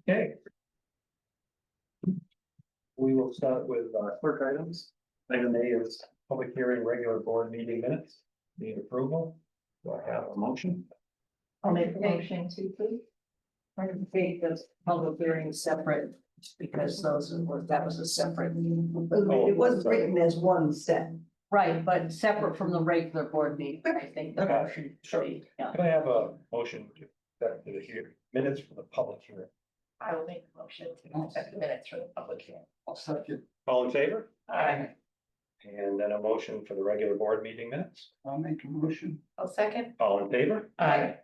Okay. We will start with clerk items. Item A is public hearing, regular board meeting minutes. Need approval. Do I have a motion? I'll make a motion to approve. Or to take this public hearing separate, because that was a separate. It wasn't written as one set. Right, but separate from the regular board meeting, I think the Okay, motion sure. should be, yeah. Can I have a motion to accept the minutes for the public hearing? I will make a motion to accept the minutes for the public hearing. I'll second. All in favor? Aye. And then a motion for the regular board meeting minutes? I'll make a motion. I'll second. All in favor? Aye.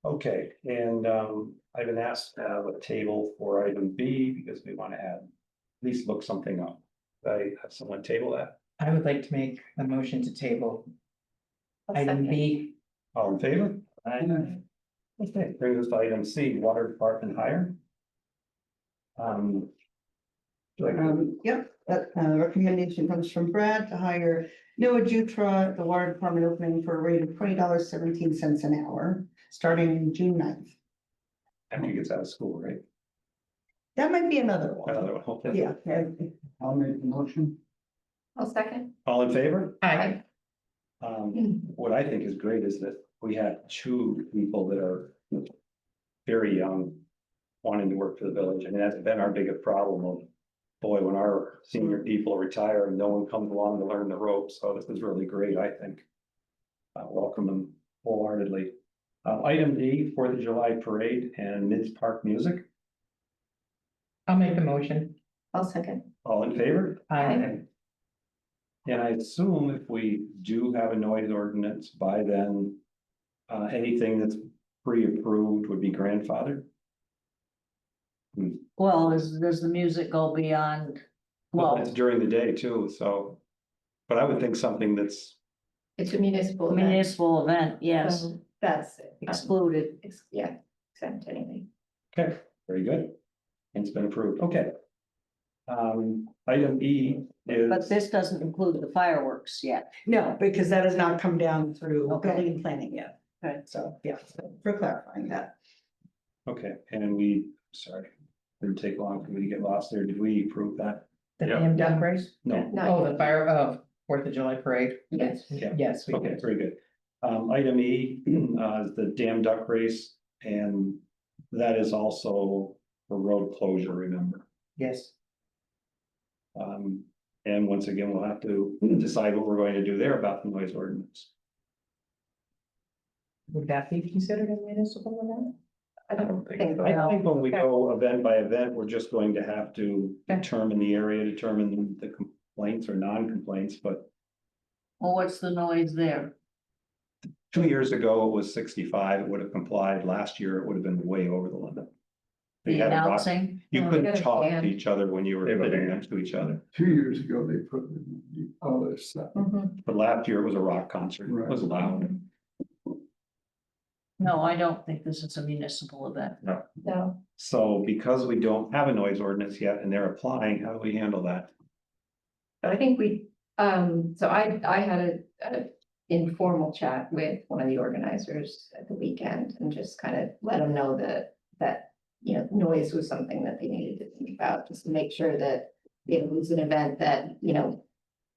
Okay, and I've been asked to have a table for item B because we want to add, at least look something up. I have someone table that. I would like to make a motion to table I'll item second. B. All in favor? Okay, brings us to item C, water department hire. Yep, that recommendation comes from Brad to hire Noah Jutra, the water department opening for a rate of $20.17 an hour, starting June 9th. after he gets out of school, right? That might be another one. Another one, okay. Yeah. I'll make the motion. I'll second. All in favor? Aye. What I think is great is that we have two people that are very young, wanting to work for the village, and that's been our biggest problem of, boy, when our senior people retire and no one comes along to learn the ropes, so this is really great, I think. Welcome them wholeheartedly. Item D, 4th of July parade and Mids Park music, I'll make the motion. I'll second. all in favor? Aye. And I assume if we do have a noise ordinance by then, anything that's pre-approved would be grandfathered. Well, does the music go beyond? Well, Well, it's during the day too, so. But I would think something that's, It's a municipal event. municipal event, yes, So that's excluded. yeah, exempt anyway. okay, very good. And it's been approved, okay. Item E But is, this doesn't include the fireworks yet. No, because that has not come down through Okay. building and planning yet. Okay. So, yeah, for clarifying that. okay, and we, sorry, didn't take long for me to get lost there. Did we approve that? The Yeah. damn duck race? No, Not Oh, yet. the fire, 4th of July parade? Yes. Yeah. Yes, we okay, did. very good. Item E, is the dam duck race, and that is also a road closure, remember? Yes. And once again, we'll have to decide what we're going to do there about the noise ordinance. Would that be considered a municipal event? I don't think. I think when we go event by event, we're just going to have to Okay. determine the area, determine the complaints or non-complaints, but. Well, what's the noise there? 2 years ago, it was 65, it would have complied, last year, it would have been way over the limit. They The had a box- announcing? You No, couldn't they got a talk to band. each other when you were sitting next to each other, 2 years ago, they put in the other stuff. Mhm. but last year it was a rock concert, it was loud. No, I don't think this is a municipal event. No, So because we don't have a noise ordinance yet and they're applying, how do we handle that? but I think so I had a informal chat with one of the organizers at the weekend and just kind of let them know that, noise was something that they needed to think about, just to make sure that it was an event that,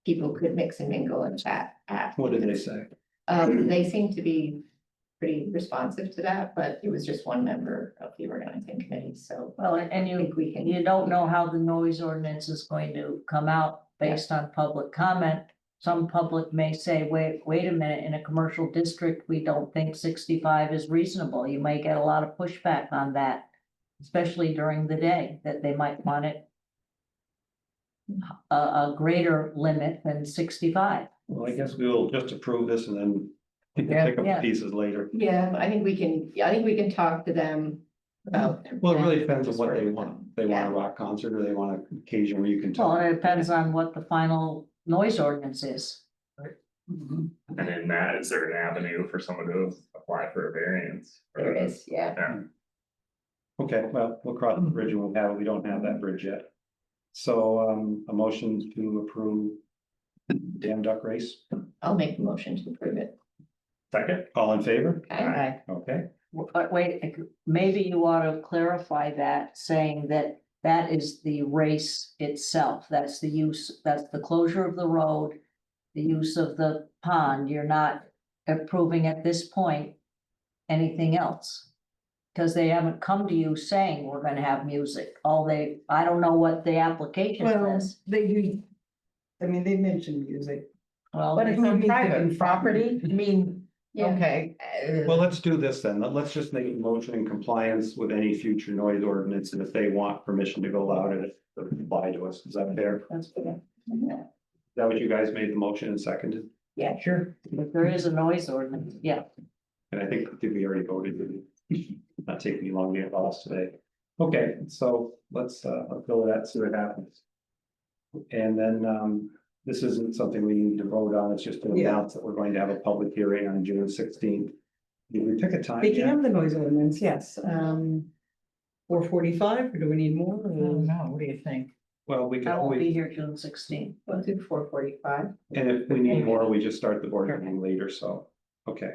people could mix and mingle and chat at. What did they say? They seem to be pretty responsive to that, but it was just one member of the organizing committee, so Well, and I think you, we can. you don't know how the noise ordinance is going to come out based on public comment. Some public may say, wait a minute, in a commercial district, we don't think 65 is reasonable. You may get a lot of pushback on that. Especially during the day, that they might want it a greater limit than 65. Well, I guess we will just approve this and then we can Yeah. pick up Yeah. the pieces later. Yeah, I think we can talk to them about. Well, it really depends on what they Just want. If they want a rock concert or they want an occasion where you can Well, talk. it depends on what the final noise ordinance is. Mhm. And in that, is there an avenue for someone to apply for a variance? There is, yeah. Yeah, Okay, well, we'll cross the bridge when we have it. We don't have that bridge yet. So, a motion to approve dam duck race. I'll make the motion to approve it. second, All in favor? Okay, Right. Okay, wait, maybe you ought to clarify that, saying that that is the race itself. That's the use, that's the closure of the road, the use of the pond. You're not approving at this point anything else. Because they haven't come to you saying we're gonna have music. I don't know what the application Well, says. they do, I mean, they mentioned music. Well, But it's Who on needs it private in property, I mean, Yeah. okay. Well, let's do this then. Let's just make a motion in compliance with any future noise ordinance, and if they want permission to go louder, to apply to us. Is that fair? that's good. Is that what you guys made the motion and seconded? Yeah, sure. If there is a noise ordinance, yeah. And I think, did we already voted? Did we? Not taking me long to get lost today. Okay, so let's go with that, see what happens. And then, this isn't something we need to vote on, it's just to Yeah. announce that we're going to have a public hearing on June 16th. Did we pick a time Speaking yet? of the noise ordinance, yes, 4:45, or do we need more? I don't know, what do you think? Well, we can I won't be always, here June 16th. We'll do 4:45. and if we need more, we just start the board meeting later, so, okay.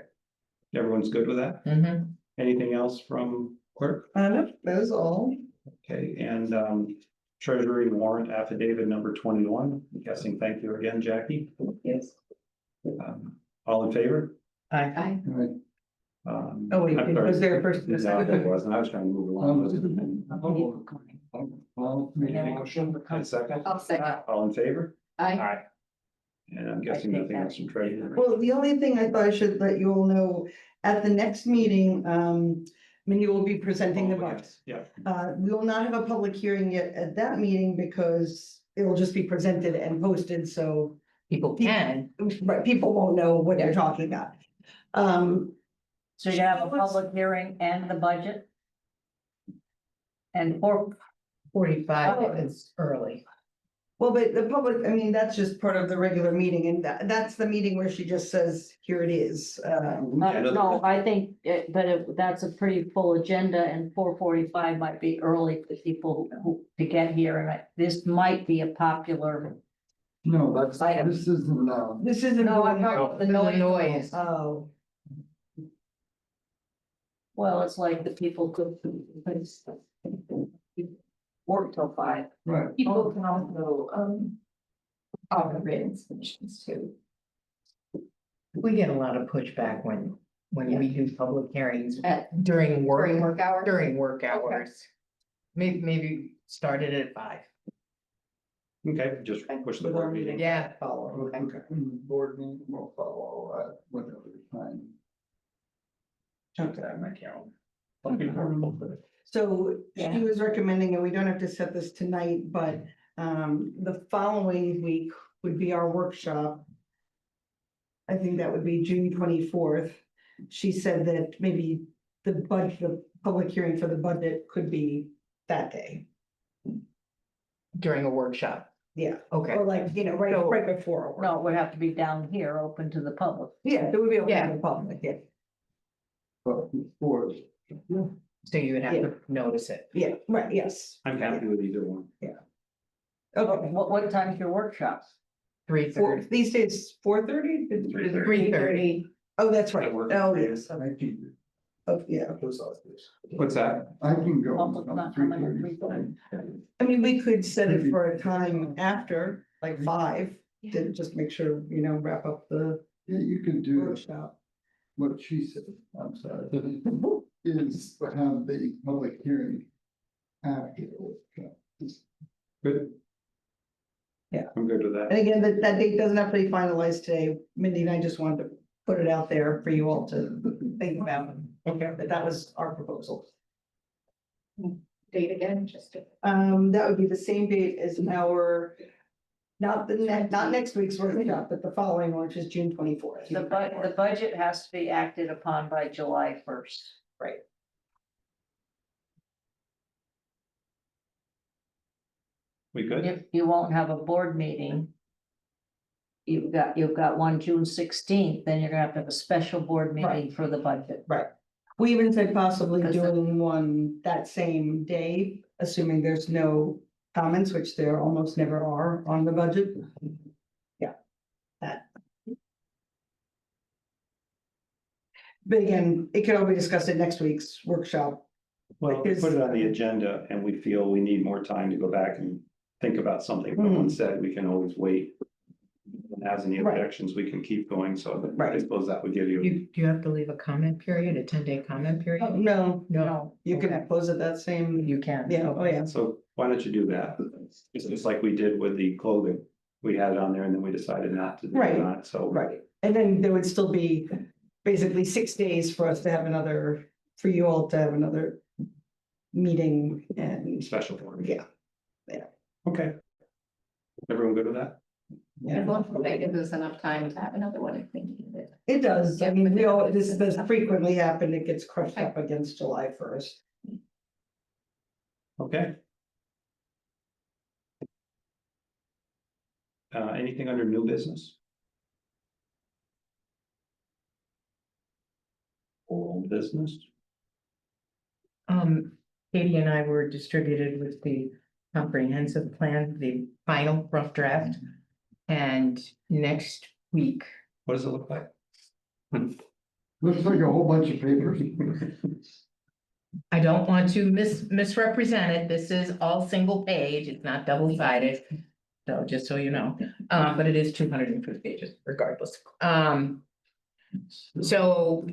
Everyone's good with that? Mm-hmm. Anything else from clerk? No, that was all. Okay, and treasury warrant affidavit number 21, I'm guessing, thank you again, Jackie. Yes. All in favor? I, Right. Oh, wait, I'm sorry. was there a first? No, there wasn't, I was trying to move along. I'll make a motion. And second, I'll second. all in favor? I, And I'm guessing take nothing that. else from treasury. Well, the only thing I thought I should let you all know, at the next meeting, Mindy will be presenting the Oh, budget. yes, Yeah, We will not have a public hearing yet at that meeting because it will just be presented and posted, so People can, but people won't know what you're talking about. So you have a public hearing and the budget? And for, 45 is early. Well, but the public, I mean, that's just part of the regular meeting, and that's the meeting where she just says, here it is. no, I think, that's a pretty full agenda and 4:45 might be early for people to get here. And this might be a popular. No, that's, Item. this isn't, This isn't. No, I'm talking about the noise. Oh, Well, it's like the people could work till 5. right. people can also, offer written submissions too. We get a lot of pushback when we do public hearings during During work, work hours. during work hours. Maybe started at 5. okay, just push the board meeting. Yeah. follow. Okay. Board meeting will follow at whatever time. Okay, my calendar. Okay. So Yeah. she was recommending, and we don't have to set this tonight, but the following week would be our workshop. I think that would be June 24th. She said that maybe the public hearing for the budget could be that day. During a workshop, Yeah, okay. or like, right, So- right before. a work- No, it would have to be down here, open to the public. Yeah, it would be open Yeah. to the public, yeah. But before, So you would have to notice it. Yeah, right, yes. I'm happy with either one. Okay. What time's your workshop? 3:30. These days, 4:30? 3:30. Oh, that's right. That works. Oh, yes. I can, Oh, yeah. What's that? I can go. Public not coming at 3:30. I mean, we could set it for a time after, like 5, to just make sure, wrap up the Yeah, you can do it. workshop. What she said, I'm sorry, is to have the public hearing after the workshop. Good? Yeah. I'm good with And that. again, that date doesn't have to be finalized today. Mindy and I just wanted to put it out there for you all to think about. Okay. But that was our proposal. Date again, just to. That would be the same date as our, not next week's workshop, but the following one, which is June 24th. The budget has to be acted upon by July 1st. Right. We good? You won't have a board meeting. You've got one June 16th, then you're gonna have a special board meeting for the budget. We even said possibly Because the- doing one that same day, assuming there's no comments, which there almost never are on the budget. Yeah. That. But again, it could all be discussed at next week's workshop. Well, if we put it on the agenda and we feel we need more time to go back and think about something someone said, we can always wait. And has any Right. objections, we can keep going, so I Right. suppose that would give you. Do you have to leave a comment period, a 10-day comment period? Oh, no, No, you Okay. can close it that same, You can. yeah, oh, yeah. So why don't you do that? It's just like we did with the clothing. We had it on there and then we decided not to do Right. it on it, so. Right, and then there would still be basically 6 days for us to have another, for you all to have another meeting and, Special for me. yeah. Okay. Everyone good with that? As long as that gives us enough time to have another one if we need it. It does, I mean, we all, this does frequently happen, it gets crushed up against July 1st. Okay. Anything under new business? Old business? Katie and I were distributed with the comprehensive plan, the final rough draft. And next week, What does it look like? Looks like a whole bunch of papers. I don't want to misrepresent it. This is all single page. It's not double sided. So just so you know, but it is 250 pages regardless. So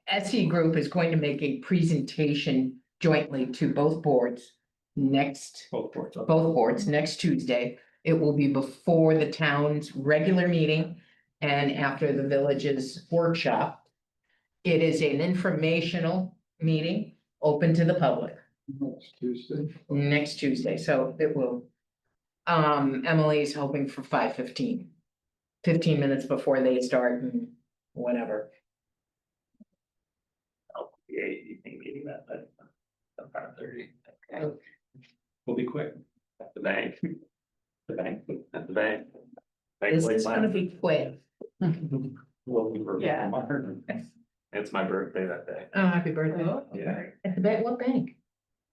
SE Group is going to make a presentation jointly to both boards next Both boards. okay. both boards next Tuesday. It will be before the town's regular meeting and after the village's workshop. It is an informational meeting, open to the public, Next Tuesday. next Tuesday, so it will. Emily's hoping for 5:15. 15 minutes before they start and whatever. Yeah, evening meeting that, 5:30. We'll be quick. At the bank, The bank. at the bank. This is gonna be quick. Well, we were. Yeah. It's my birthday that day, Oh, happy birthday. Yeah. At the bank, what bank?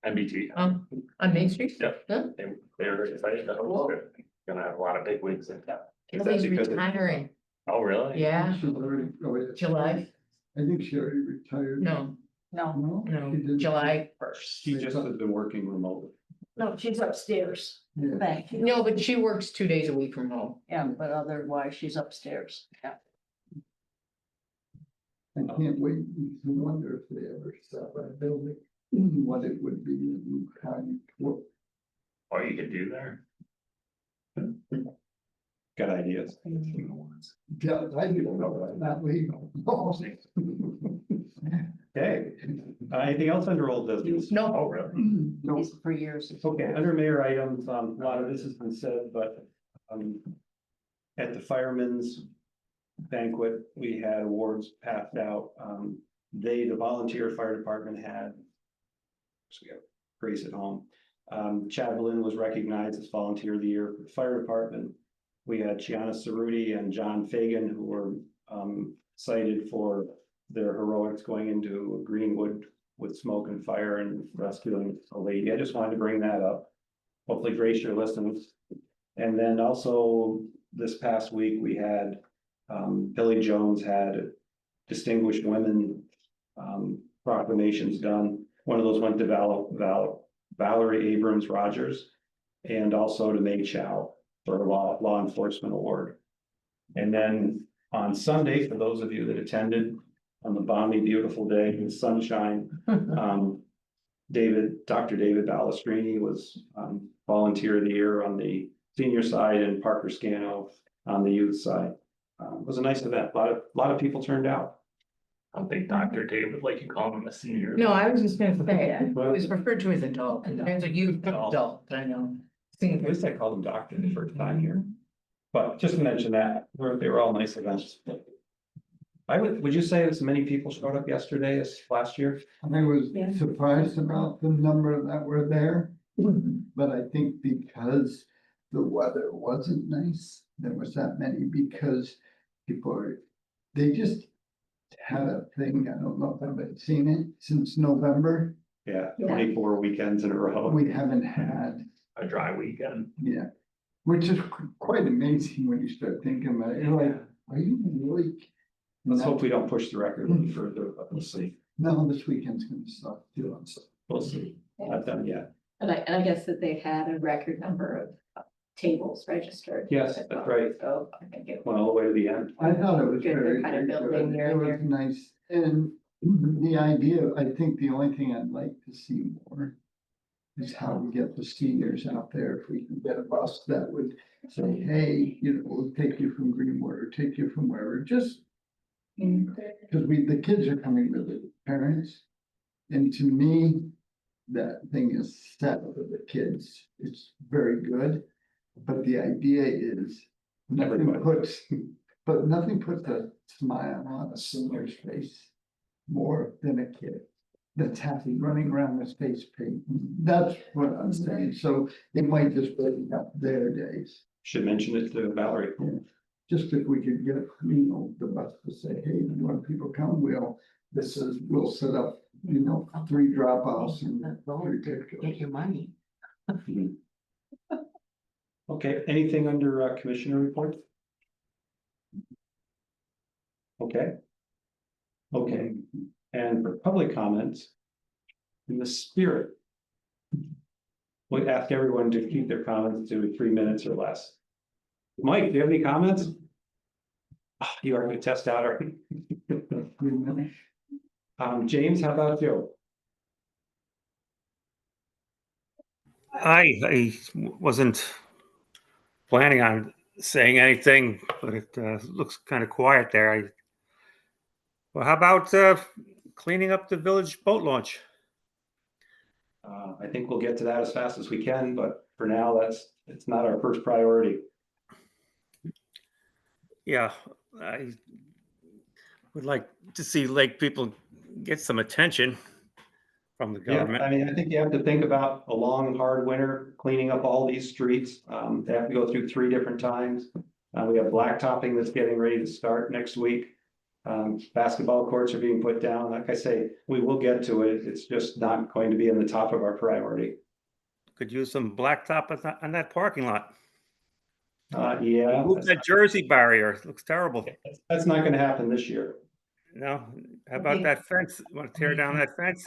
MBT. On Main Street? Yep. Huh? They're excited to host it. Gonna have a lot of big wigs in town. Emily's because it's- retiring, Oh, really? yeah, She's already, oh, yeah. July, I think she already retired. no, no, No? no, She didn't. July 1st. She just has been working remotely. no, she's upstairs, Yeah. bank, No, but she works 2 days a week from home. yeah, but otherwise she's upstairs, yeah. I can't wait to wonder if they ever sell that building, what it would be and how you, what, Or you could do there. Got ideas? yeah, I don't know, not legal. Okay, anything else under old business? No, Oh, really? No, These for years. Okay, under mayor items, a lot of this has been said, but, at the firemen's banquet, we had awards passed out. The volunteer fire department had. So we have Grace at home. Chad Boleyn was recognized as volunteer of the year for the fire department. We had Chiana Cerruti and John Fagan, who were, cited for their heroics going into Greenwood with smoke and fire and rescuing a lady. I just wanted to bring that up. Hopefully Grace, you're listening. And then also this past week, we had, Billy Jones had distinguished women, proclamations done. One of those went to Valerie Abrams Rogers and also to May Chow for a law enforcement award. And then on Sunday, for those of you that attended on the balmy, beautiful day in the sunshine, Dr. David Balestrini was, volunteer of the year on the senior side and Parker Scano on the youth side. It was a nice event. A lot of people turned out. I don't think Dr. David, like you call him a senior. no, I was just gonna say, it was referred to as adult, and there's a youth adult, I know. At least I called him doctor the first time here. But just to mention that, they were all nice events. Would you say as many people showed up yesterday as last year? I was Yeah. surprised about the number that were there. But I think because the weather wasn't nice, there was that many because they just had a thing, I don't know if I've seen it since November. Yeah, Yeah. 24 weekends in a row. We haven't had, A dry weekend. yeah, which is quite amazing when you start thinking about it. You're like, are you really Let's hope we don't push the record any further, but we'll see. No, this weekend's gonna suck too, so. We'll see. Not done yet. And I guess that they had a record number of tables registered. Yes, as that's well. right. So I think it. Went all the way to the end. I thought it was Good, they're very, kind of very building good. year It on was year. nice, and the idea, I think the only thing I'd like to see more is how we get the seniors out there, if we can get a bus that would say, hey, you know, we'll take you from Greenwood or take you from wherever, just because the kids are coming with the parents. And to me, that thing is set for the kids. It's very good. But the idea is nothing puts a smile on a senior's face more than a kid that's happy running around with face paint. That's what I'm saying. So it might just bring up their days. Should mention it to Valerie. Just if we could get, you know, the bus to say, hey, when people come, we'll set up, you know, 3 drop-offs and 3 pickups. Get your money. Okay, anything under commissioner reports? Okay. Okay, and for public comments, in the spirit, we ask everyone to keep their comments to 3 minutes or less. Mike, do you have any comments? Ah, you are going to test out our. James, how about you? I wasn't planning on saying anything, but it looks kind of quiet there. Well, how about cleaning up the village boat launch? I think we'll get to that as fast as we can, but for now, it's not our first priority. Yeah, I would like to see lake people get some attention from the Yeah, government. I mean, I think you have to think about a long, hard winter, cleaning up all these streets. They have to go through 3 different times. We have blacktopping that's getting ready to start next week. Basketball courts are being put down. Like I say, we will get to it. It's just not going to be in the top of our priority. Could use some blacktop on that parking lot. Yeah, Move that Jersey barrier. It looks terrible. that's not gonna happen this year. No, how about that fence? Want to tear down that fence?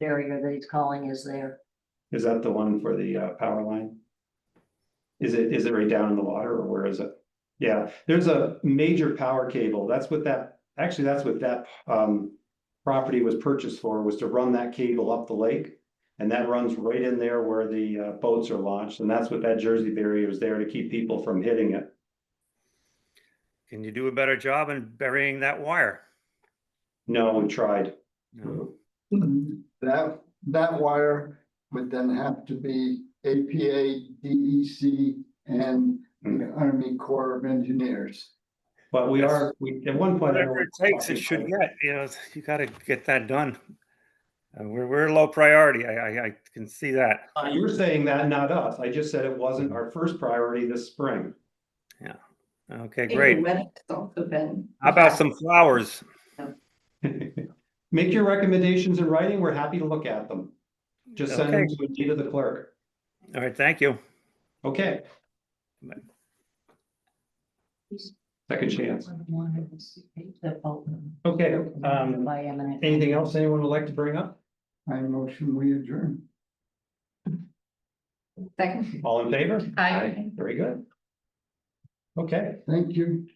Barrier that he's calling is there. Is that the one for the power line? Is it right down in the water or where is it? Yeah, there's a major power cable. That's what that property was purchased for, was to run that cable up the lake. And that runs right in there where the boats are launched. And that's what that Jersey barrier is there to keep people from hitting it. Can you do a better job in burying that wire? No, we tried. No. That wire would then have to be APA, DEC, and the Army Corps of Engineers. But we at one point. I know Whatever it we takes, talked it should about get, you gotta get that done. We're low priority. I can see that. You were saying that, not us. I just said it wasn't our first priority this spring. Okay, great. Wedding's also been. How about some flowers? Make your recommendations in writing. We're happy to look at them. Just send them Okay. to Anita, the clerk. All right, thank you. Okay, second chance. Okay, By eminent. anything else anyone would like to bring up? I motion we adjourn. Second. All in favor? Aye. Very good. Okay. Thank you.